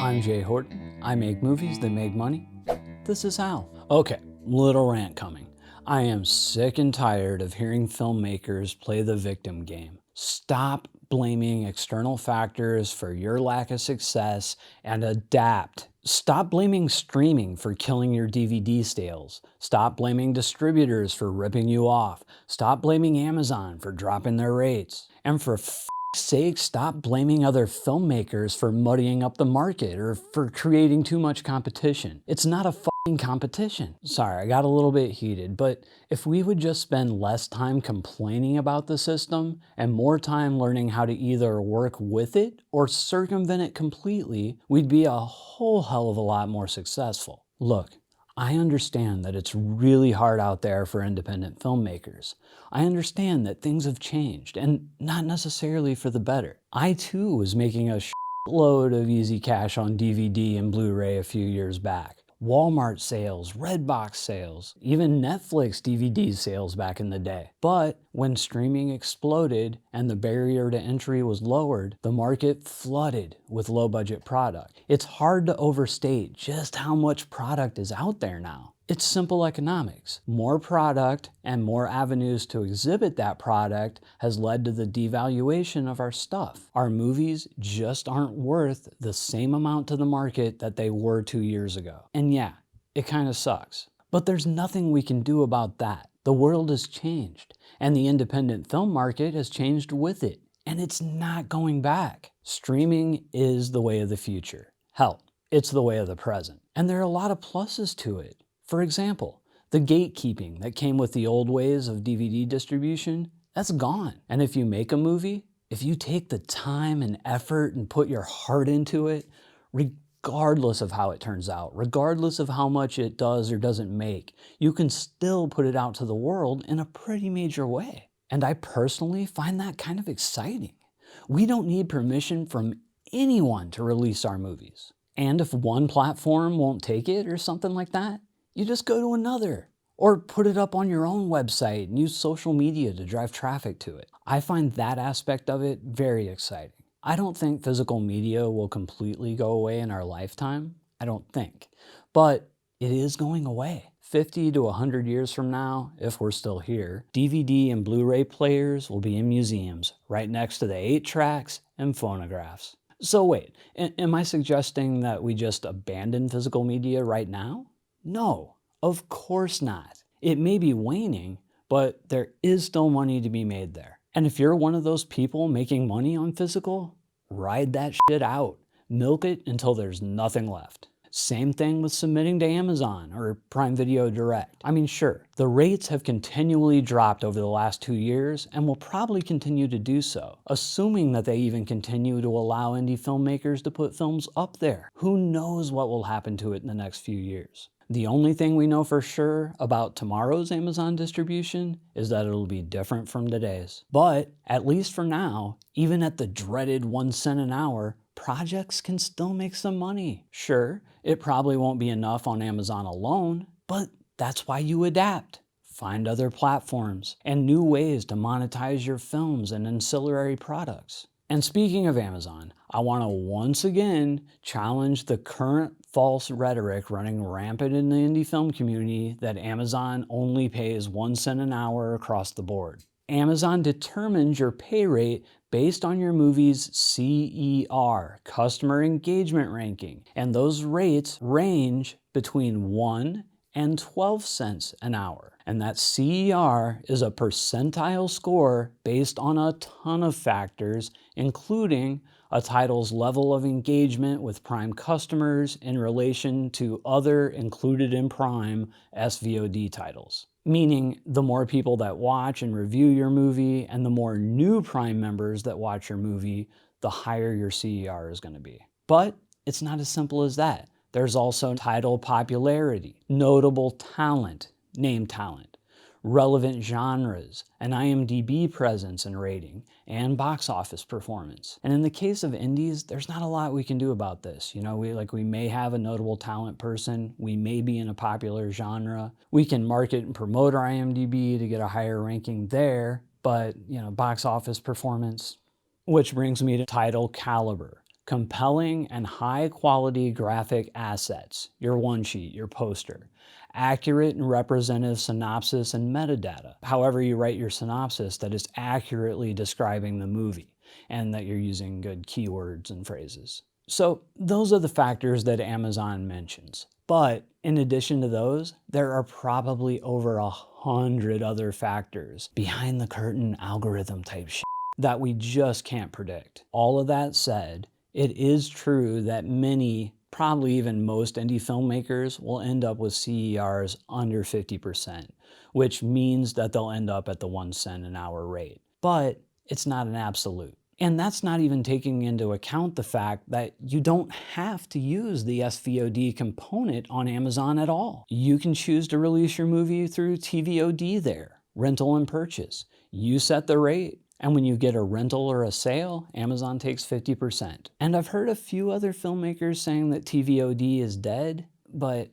I'm Jay Horton. I make movies that make money. This is how. Okay, little rant coming. I am sick and tired of hearing filmmakers play the victim game. Stop blaming external factors for your lack of success and adapt. Stop blaming streaming for killing your DVD sales. Stop blaming distributors for ripping you off. Stop blaming Amazon for dropping their rates. And for sake, stop blaming other filmmakers for muddying up the market or for creating too much competition. It's not a fucking competition. Sorry, I got a little bit heated, but if we would just spend less time complaining about the system and more time learning how to either work with it or circumvent it completely, we'd be a whole hell of a lot more successful. Look, I understand that it's really hard out there for independent filmmakers. I understand that things have changed, and not necessarily for the better. I too was making a shitload of easy cash on DVD and Blu-ray a few years back. Walmart sales, Redbox sales, even Netflix DVD sales back in the day. But when streaming exploded and the barrier to entry was lowered, the market flooded with low-budget product. It's hard to overstate just how much product is out there now. It's simple economics. More product and more avenues to exhibit that product has led to the devaluation of our stuff. Our movies just aren't worth the same amount to the market that they were 2 years ago. And yeah, it kind of sucks. But there's nothing we can do about that. The world has changed, and the independent film market has changed with it, and it's not going back. Streaming is the way of the future. Hell, it's the way of the present. And there are a lot of pluses to it. For example, the gatekeeping that came with the old ways of DVD distribution, that's gone. And if you make a movie, if you take the time and effort and put your heart into it, regardless of how it turns out, regardless of how much it does or doesn't make, you can still put it out to the world in a pretty major way. And I personally find that kind of exciting. We don't need permission from anyone to release our movies. And if one platform won't take it or something like that, you just go to another, or put it up on your own website and use social media to drive traffic to it. I find that aspect of it very exciting. I don't think physical media will completely go away in our lifetime. I don't think. But it is going away. 50 to 100 years from now, if we're still here, DVD and Blu-ray players will be in museums right next to the 8-tracks and phonographs. So wait, am I suggesting that we just abandon physical media right now? No, of course not. It may be waning, but there is still money to be made there. And if you're one of those people making money on physical, ride that shit out. Milk it until there's nothing left. Same thing with submitting to Amazon or Prime Video Direct. I mean, sure, the rates have continually dropped over the last 2 years and will probably continue to do so, assuming that they even continue to allow indie filmmakers to put films up there. Who knows what will happen to it in the next few years? The only thing we know for sure about tomorrow's Amazon distribution is that it'll be different from today's. But at least for now, even at the dreaded 1 cent an hour, projects can still make some money. Sure, it probably won't be enough on Amazon alone, but that's why you adapt. Find other platforms and new ways to monetize your films and ancillary products. And speaking of Amazon, I want to once again challenge the current false rhetoric running rampant in the indie film community that Amazon only pays 1 cent an hour across the board. Amazon determines your pay rate based on your movie's CER, customer engagement ranking, and those rates range between 1 and 12 cents an hour. And that CER is a percentile score based on a ton of factors, including a title's level of engagement with Prime customers in relation to other included in Prime SVOD titles. Meaning, the more people that watch and review your movie and the more new Prime members that watch your movie, the higher your CER is going to be. But it's not as simple as that. There's also title popularity, notable talent, name talent, relevant genres, an IMDb presence and rating, and box office performance. And in the case of indies, there's not a lot we can do about this. You know, we may have a notable talent person, we may be in a popular genre, we can market and promote our IMDb to get a higher ranking there, but, you know, box office performance. Which brings me to title caliber, compelling and high-quality graphic assets, your one sheet, your poster, accurate and representative synopsis and metadata, however you write your synopsis that is accurately describing the movie and that you're using good keywords and phrases. So those are the factors that Amazon mentions. But in addition to those, there are probably over 100 other factors behind the curtain algorithm type shit that we just can't predict. All of that said, it is true that many, probably even most indie filmmakers will end up with CERs under 50%, which means that they'll end up at the 1 cent an hour rate. But it's not an absolute. And that's not even taking into account the fact that you don't have to use the SVOD component on Amazon at all. You can choose to release your movie through TVOD there, rental and purchase. You set the rate, and when you get a rental or a sale, Amazon takes 50%. And I've heard a few other filmmakers saying that TVOD is dead, but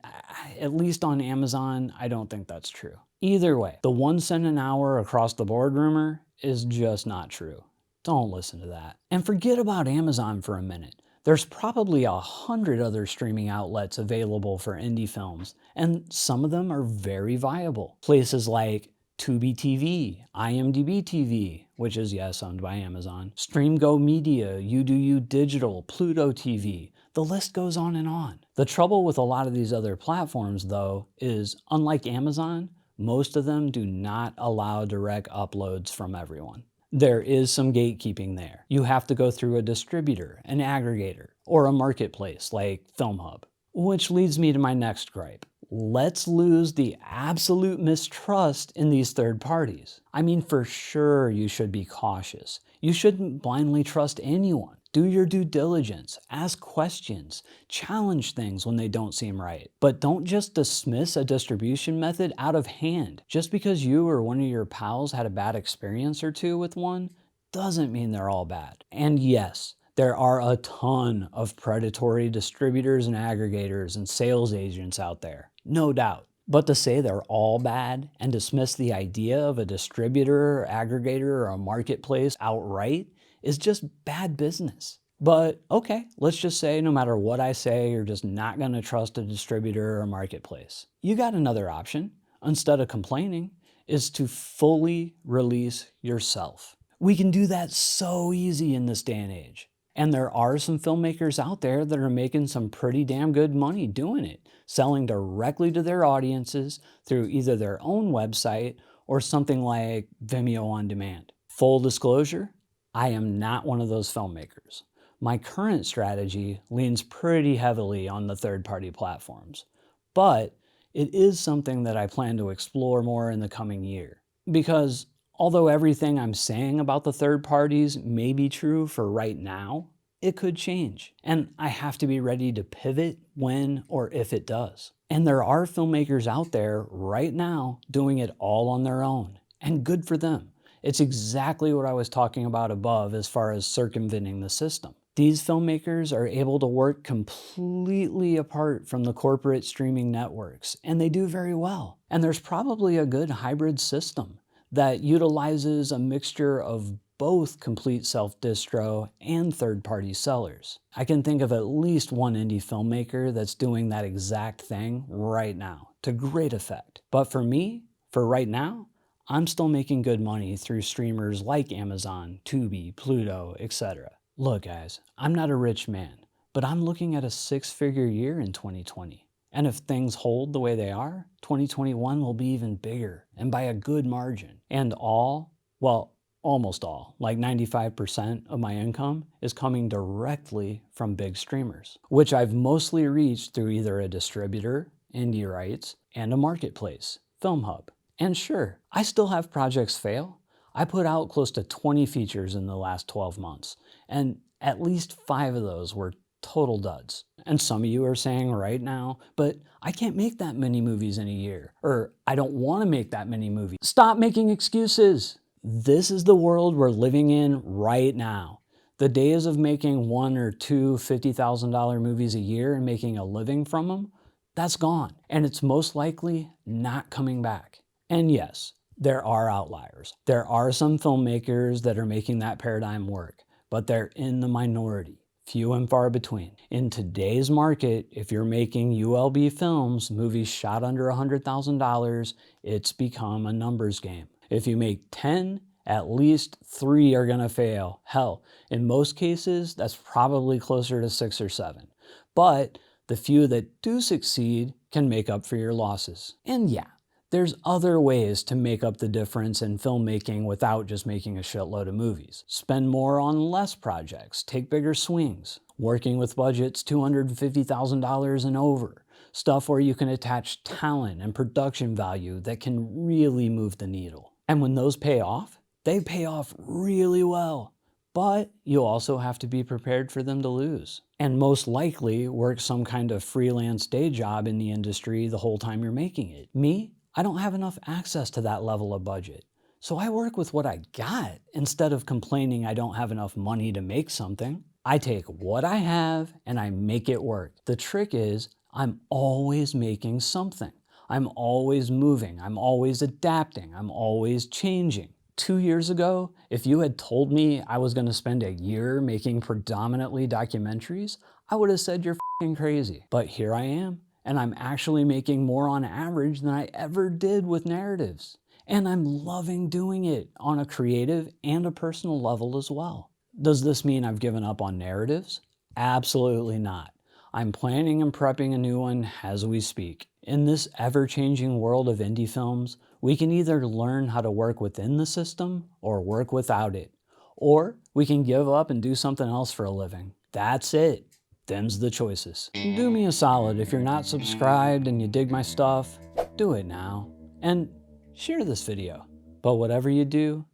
at least on Amazon, I don't think that's true. Either way, the 1 cent an hour across the board rumor is just not true. Don't listen to that. And forget about Amazon for a minute. There's probably 100 other streaming outlets available for indie films, and some of them are very viable. Places like Tubi TV, IMDb TV, which is, yes, owned by Amazon, StreamGo Media, You Digital, Pluto TV. The list goes on and on. The trouble with a lot of these other platforms, though, is unlike Amazon, most of them do not allow direct uploads from everyone. There is some gatekeeping there. You have to go through a distributor, an aggregator, or a marketplace like FilmHUB. Which leads me to my next gripe. Let's lose the absolute mistrust in these third parties. I mean, for sure you should be cautious. You shouldn't blindly trust anyone. Do your due diligence, ask questions, challenge things when they don't seem right. But don't just dismiss a distribution method out of hand. Just because you or one of your pals had a bad experience or two with one, doesn't mean they're all bad. And yes, there are a ton of predatory distributors and aggregators and sales agents out there, no doubt. But to say they're all bad and dismiss the idea of a distributor or aggregator or a marketplace outright is just bad business. But okay, let's just say no matter what I say, you're just not going to trust a distributor or a marketplace. You got another option, instead of complaining, is to fully release yourself. We can do that so easy in this day and age. And there are some filmmakers out there that are making some pretty damn good money doing it, selling directly to their audiences through either their own website or something like Vimeo On Demand. Full disclosure, I am not one of those filmmakers. My current strategy leans pretty heavily on the third-party platforms, but it is something that I plan to explore more in the coming year. Because although everything I'm saying about the third parties may be true for right now, it could change, and I have to be ready to pivot when or if it does. And there are filmmakers out there right now doing it all on their own, and good for them. It's exactly what I was talking about above as far as circumventing the system. These filmmakers are able to work completely apart from the corporate streaming networks, and they do very well. And there's probably a good hybrid system that utilizes a mixture of both complete self-distro and third-party sellers. I can think of at least one indie filmmaker that's doing that exact thing right now, to great effect. But for me, for right now, I'm still making good money through streamers like Amazon, Tubi, Pluto, etc. Look guys, I'm not a rich man, but I'm looking at a 6-figure year in 2020. And if things hold the way they are, 2021 will be even bigger, and by a good margin. And almost all, like 95% of my income is coming directly from big streamers, which I've mostly reached through either a distributor, indie rights, and a marketplace, FilmHUB. And sure, I still have projects fail. I put out close to 20 features in the last 12 months, and at least 5 of those were total duds. And some of you are saying right now, but I can't make that many movies in a year, or I don't want to make that many movies. Stop making excuses. This is the world we're living in right now. The days of making 1 or 2 $50,000 movies a year and making a living from them, that's gone. And it's most likely not coming back. And yes, there are outliers. There are some filmmakers that are making that paradigm work, but they're in the minority. few and far between. In today's market, if you're making ULB films, movies shot under $100,000, it's become a numbers game. If you make 10, at least 3 are gonna fail. Hell, in most cases, that's probably closer to 6 or 7. But the few that do succeed can make up for your losses. And yeah, there's other ways to make up the difference in filmmaking without just making a shitload of movies. Spend more on less projects, take bigger swings, working with budgets $250,000 and over, stuff where you can attach talent and production value that can really move the needle. And when those pay off, they pay off really well. But you also have to be prepared for them to lose. And most likely work some kind of freelance day job in the industry the whole time you're making it. Me, I don't have enough access to that level of budget. So I work with what I got instead of complaining I don't have enough money to make something. I take what I have and I make it work. The trick is I'm always making something. I'm always moving. I'm always adapting. I'm always changing. 2 years ago, if you had told me I was going to spend a year making predominantly documentaries, I would have said you're f***ing crazy. But here I am, and I'm actually making more on average than I ever did with narratives. And I'm loving doing it on a creative and a personal level as well. Does this mean I've given up on narratives? Absolutely not. I'm planning and prepping a new one as we speak. In this ever-changing world of indie films, we can either learn how to work within the system or work without it. Or we can give up and do something else for a living. That's it. Them's the choices. Do me a solid, if you're not subscribed and you dig my stuff, do it now. And share this video. But whatever you do,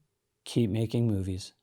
keep making movies.